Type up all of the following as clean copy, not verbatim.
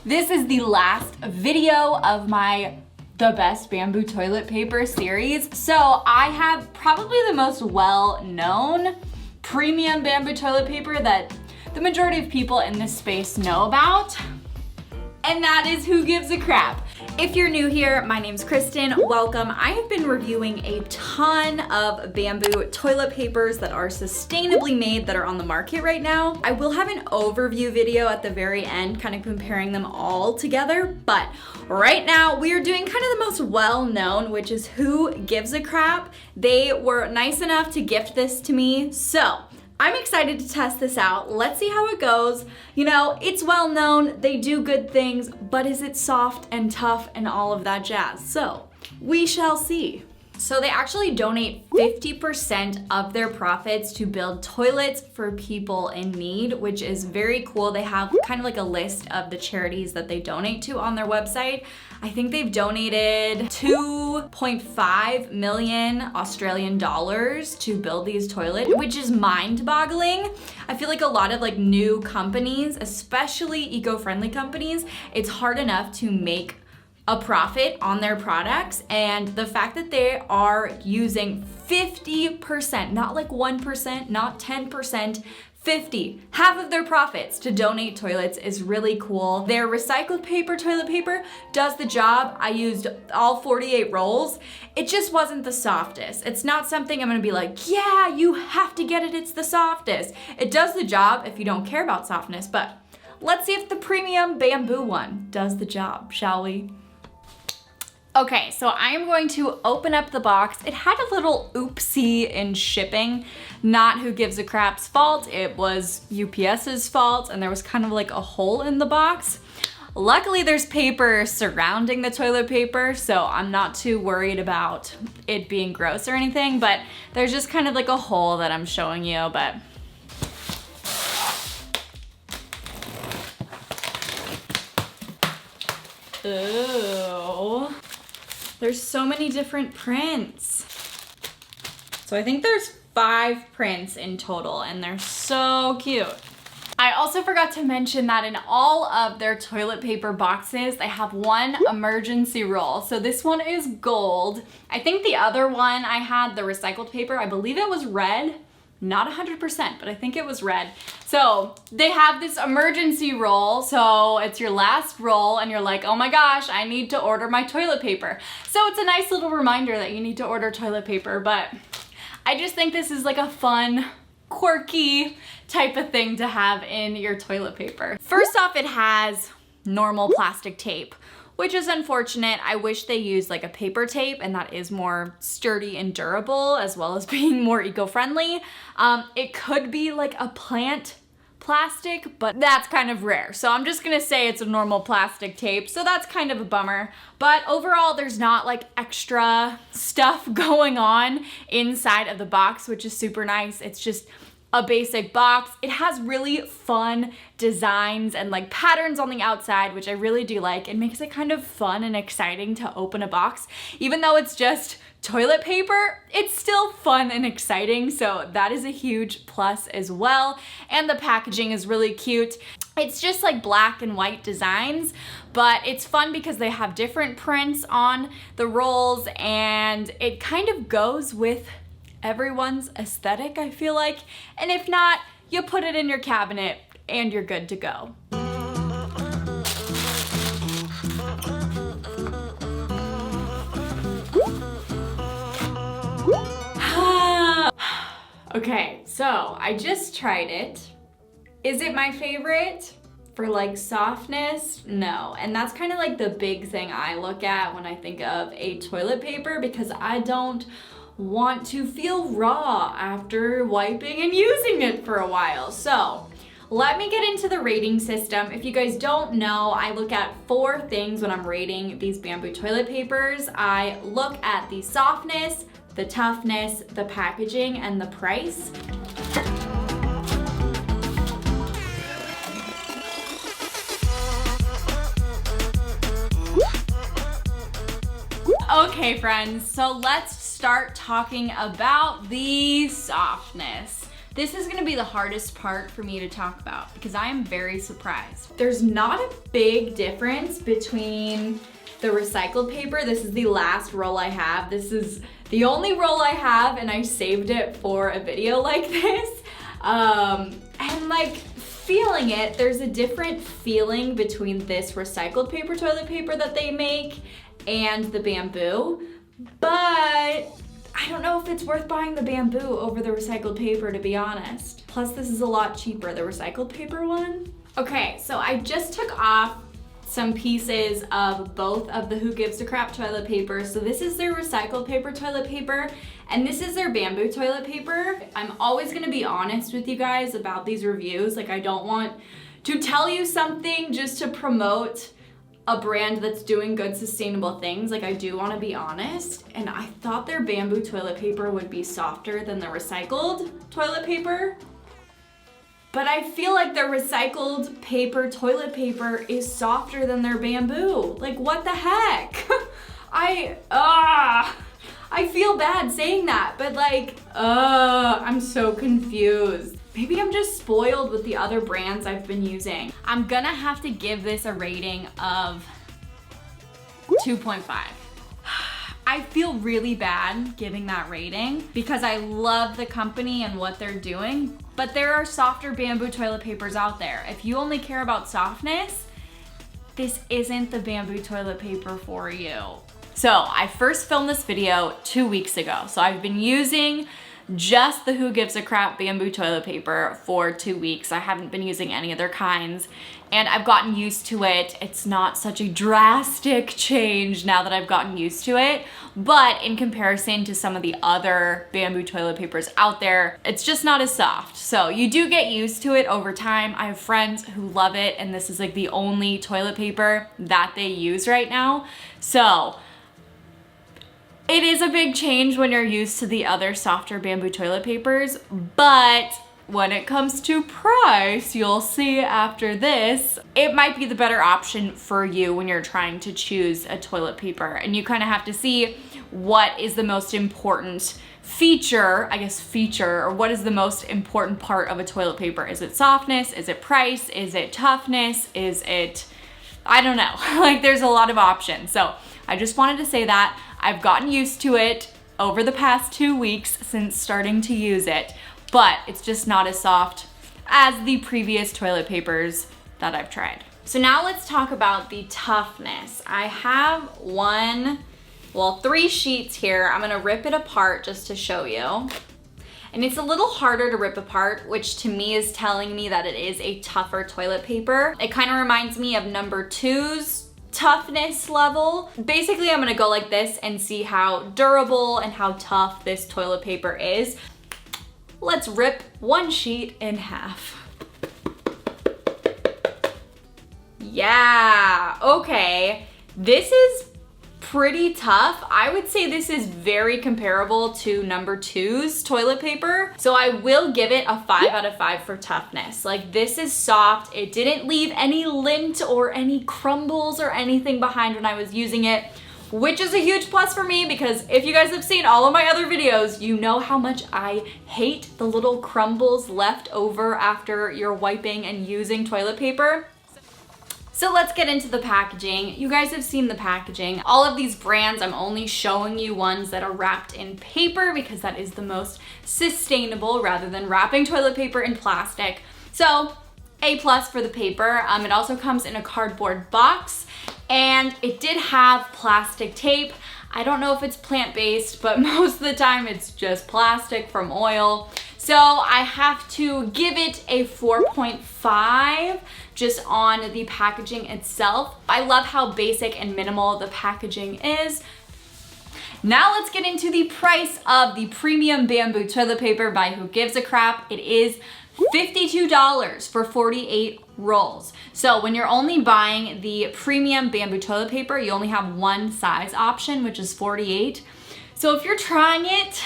This is the last video of my The Best Bamboo Toilet Paper series. So I have probably the most well-known premium bamboo toilet paper that the majority of people in this space know about, and that is Who Gives a Crap. If you're new here, my name's Kristen, welcome. I have been reviewing a ton of bamboo toilet papers that are sustainably made that are on the market right now. I will have an overview video at the very end, kind of comparing them all together, but right now we are doing kind of the most well-known, which is Who Gives a Crap. They were nice enough to gift this to me, so I'm excited to test this out. Let's see how it goes. You know, it's well known, they do good things, but is it soft and tough and all of that jazz? So, we shall see. So they actually donate 50% of their profits to build toilets for people in need, which is very cool. They have kind of like a list of the charities that they donate to on their website. I think they've donated 2.5 million Australian dollars to build these toilets, which is mind-boggling. I feel like a lot of like new companies, especially eco-friendly companies, it's hard enough to make a profit on their products, and the fact that they are using 50%, not like 1%, not 10%, 50, half of their profits to donate toilets is really cool. Their recycled paper toilet paper does the job. I used all 48 rolls. It just wasn't the softest. It's not something I'm gonna be like, yeah, you have to get it, it's the softest. It does the job if you don't care about softness, but let's see if the premium bamboo one does the job, shall we? Okay, so I'm going to open up the box. It had a little oopsie in shipping, not Who Gives a Crap's fault. It was UPS's fault, and there was kind of like a hole in the box. Luckily, there's paper surrounding the toilet paper, so I'm not too worried about it being gross or anything, but there's just kind of like a hole that I'm showing you, but ooh. There's so many different prints. So I think there's 5 prints in total, and they're so cute. I also forgot to mention that in all of their toilet paper boxes, they have one emergency roll. So this one is gold. I think the other one I had, the recycled paper, I believe it was red. Not 100%, but I think it was red. So they have this emergency roll, so it's your last roll and you're like, oh my gosh, I need to order my toilet paper. So it's a nice little reminder that you need to order toilet paper, but I just think this is like a fun, quirky type of thing to have in your toilet paper. First off, it has normal plastic tape, which is unfortunate. I wish they used like a paper tape, and that is more sturdy and durable, as well as being more eco-friendly. It could be like a plant plastic, but that's kind of rare. So I'm just gonna say it's a normal plastic tape, so that's kind of a bummer. But overall, there's not like extra stuff going on inside of the box, which is super nice. It's just a basic box. It has really fun designs and like patterns on the outside, which I really do like. It makes it kind of fun and exciting to open a box. Even though it's just toilet paper, it's still fun and exciting, so that is a huge plus as well. And the packaging is really cute. It's just like black and white designs, but it's fun because they have different prints on the rolls, and it kind of goes with everyone's aesthetic, I feel like. And if not, you put it in your cabinet and you're good to go. Okay, so I just tried it. Is it my favorite for like softness? No, and that's kind of like the big thing I look at when I think of a toilet paper, because I don't want to feel raw after wiping and using it for a while. So let me get into the rating system. If you guys don't know, I look at 4 things when I'm rating these bamboo toilet papers. I look at the softness, the toughness, the packaging, and the price. Okay friends, so let's start talking about the softness. This is gonna be the hardest part for me to talk about because I am very surprised. There's not a big difference between the recycled paper. This is the last roll I have. This is the only roll I have and I saved it for a video like this. And like feeling it, there's a different feeling between this recycled paper toilet paper that they make and the bamboo, but I don't know if it's worth buying the bamboo over the recycled paper, to be honest. Plus, this is a lot cheaper, the recycled paper one. Okay, so I just took off some pieces of both of the Who Gives a Crap toilet paper. So this is their recycled paper toilet paper, and this is their bamboo toilet paper. I'm always gonna be honest with you guys about these reviews. Like, I don't want to tell you something just to promote a brand that's doing good, sustainable things. Like, I do wanna be honest, and I thought their bamboo toilet paper would be softer than the recycled toilet paper, but I feel like their recycled paper toilet paper is softer than their bamboo. Like, what the heck? I feel bad saying that, but like, I'm so confused. Maybe I'm just spoiled with the other brands I've been using. I'm gonna have to give this a rating of 2.5. I feel really bad giving that rating because I love the company and what they're doing, but there are softer bamboo toilet papers out there. If you only care about softness, this isn't the bamboo toilet paper for you. So I first filmed this video 2 weeks ago. So I've been using just the Who Gives a Crap bamboo toilet paper for 2 weeks. I haven't been using any other kinds and I've gotten used to it. It's not such a drastic change now that I've gotten used to it, but in comparison to some of the other bamboo toilet papers out there, it's just not as soft. So you do get used to it over time. I have friends who love it and this is like the only toilet paper that they use right now. So it is a big change when you're used to the other softer bamboo toilet papers, but when it comes to price, you'll see after this, it might be the better option for you when you're trying to choose a toilet paper. And you kind of have to see what is the most important feature, or what is the most important part of a toilet paper. Is it softness? Is it price? Is it toughness? Is it, I don't know. Like, there's a lot of options. So I just wanted to say that. I've gotten used to it over the past 2 weeks since starting to use it, but it's just not as soft as the previous toilet papers that I've tried. So now let's talk about the toughness. I have 3 sheets here. I'm gonna rip it apart just to show you. And it's a little harder to rip apart, which to me is telling me that it is a tougher toilet paper. It kind of reminds me of number 2's toughness level. Basically, I'm gonna go like this and see how durable and how tough this toilet paper is. Let's rip one sheet in half. Yeah, okay. This is pretty tough. I would say this is very comparable to number 2's toilet paper. So I will give it a 5 out of 5 for toughness. Like, this is soft. It didn't leave any lint or any crumbles or anything behind when I was using it, which is a huge plus for me because if you guys have seen all of my other videos, you know how much I hate the little crumbles left over after you're wiping and using toilet paper. So let's get into the packaging. You guys have seen the packaging. All of these brands, I'm only showing you ones that are wrapped in paper because that is the most sustainable rather than wrapping toilet paper in plastic. So A+ for the paper. It also comes in a cardboard box and it did have plastic tape. I don't know if it's plant-based, but most of the time it's just plastic from oil. So I have to give it a 4.5 just on the packaging itself. I love how basic and minimal the packaging is. Now let's get into the price of the premium bamboo toilet paper by Who Gives a Crap. It is $52 for 48 rolls. So when you're only buying the premium bamboo toilet paper, you only have one size option, which is 48. So if you're trying it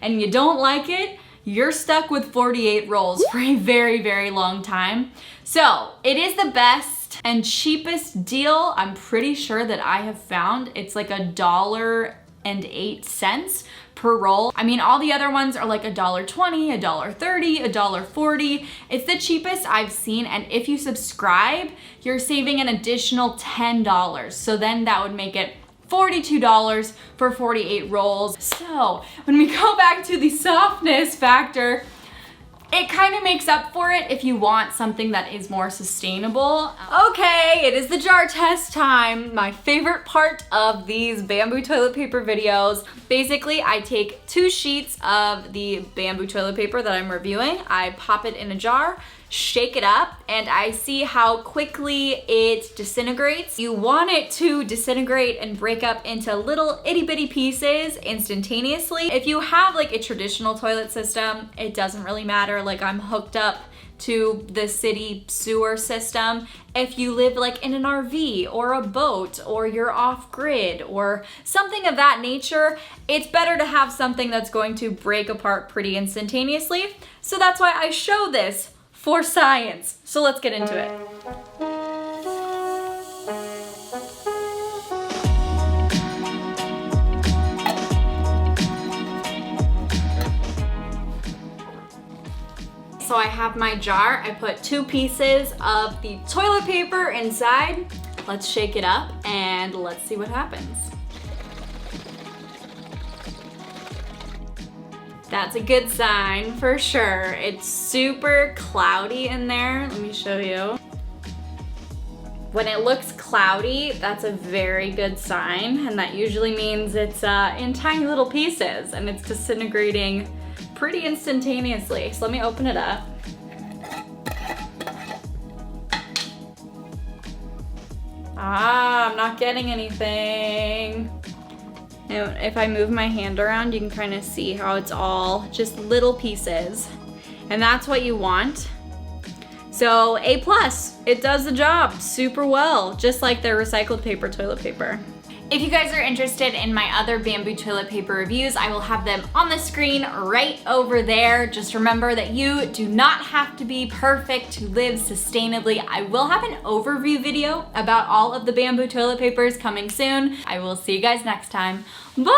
and you don't like it, you're stuck with 48 rolls for a very, very long time. So it is the best and cheapest deal I'm pretty sure that I have found. It's like $1.08 per roll. I mean, all the other ones are like $1.20, $1.30, $1.40. It's the cheapest I've seen, and if you subscribe, you're saving an additional $10. So then that would make it $42 for 48 rolls. So when we go back to the softness factor, it kind of makes up for it if you want something that is more sustainable. Okay, it is the jar test time. My favorite part of these bamboo toilet paper videos. Basically, I take 2 sheets of the bamboo toilet paper that I'm reviewing. I pop it in a jar, shake it up, and I see how quickly it disintegrates. You want it to disintegrate and break up into little itty bitty pieces instantaneously. If you have like a traditional toilet system, it doesn't really matter. Like, I'm hooked up to the city sewer system. If you live like in an RV or a boat, or you're off grid or something of that nature, it's better to have something that's going to break apart pretty instantaneously. So that's why I show this for science. So let's get into it. So I have my jar. I put 2 pieces of the toilet paper inside. Let's shake it up and let's see what happens. That's a good sign for sure. It's super cloudy in there. Let me show you. When it looks cloudy, that's a very good sign, and that usually means it's in tiny little pieces and it's disintegrating pretty instantaneously. So let me open it up. I'm not getting anything. And if I move my hand around, you can kind of see how it's all just little pieces. And that's what you want. So A+, it does the job super well, just like their recycled paper toilet paper. If you guys are interested in my other bamboo toilet paper reviews, I will have them on the screen right over there. Just remember that you do not have to be perfect to live sustainably. I will have an overview video about all of the bamboo toilet papers coming soon. I will see you guys next time. Bye!